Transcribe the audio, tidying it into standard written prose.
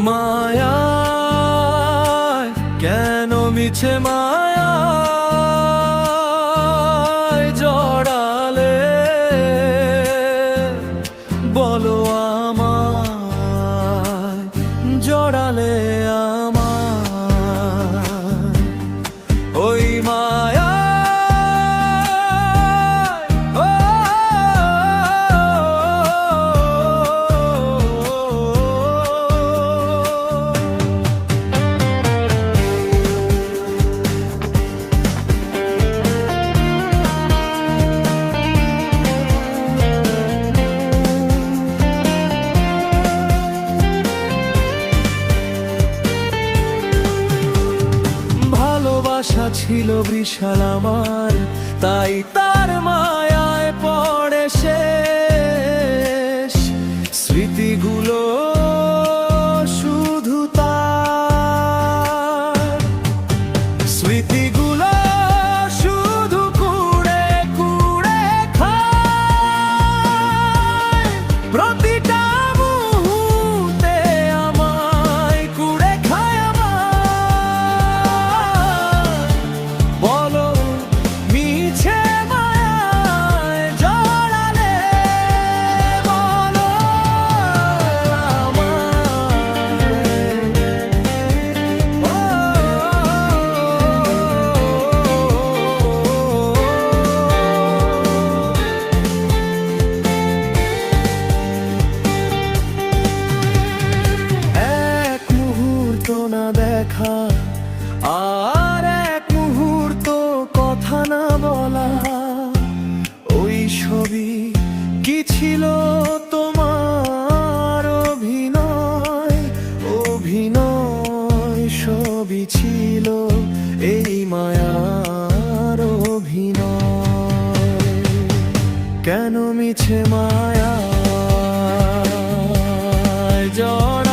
মায়ায় কেন মিছে মায়ায় জড়ালে বলো আমায় জড়ালে আমায় ওই মায়া ভালোবাসা ছিল বিশাল আমার, তাই তার মায়ায় পড়ে শেষ স্মৃতিগুলো শুধু তার স্মৃতিগুলো শুধু কুড়ে কুড়ে খায় প্রতিটা মুহূর্তে আমায় কুড়ে খায় বলো মিছে মায়ায় জড়ালে বলো এক মুহূর্ত না দেখা আর এক মুহূর্ত কথা না বলা, ওই ছবি কি ছিল তোমার অভিনয় অভিনয় সবই ছিল এই মায়ার অভিনয় কেন মিছে মায়া জড়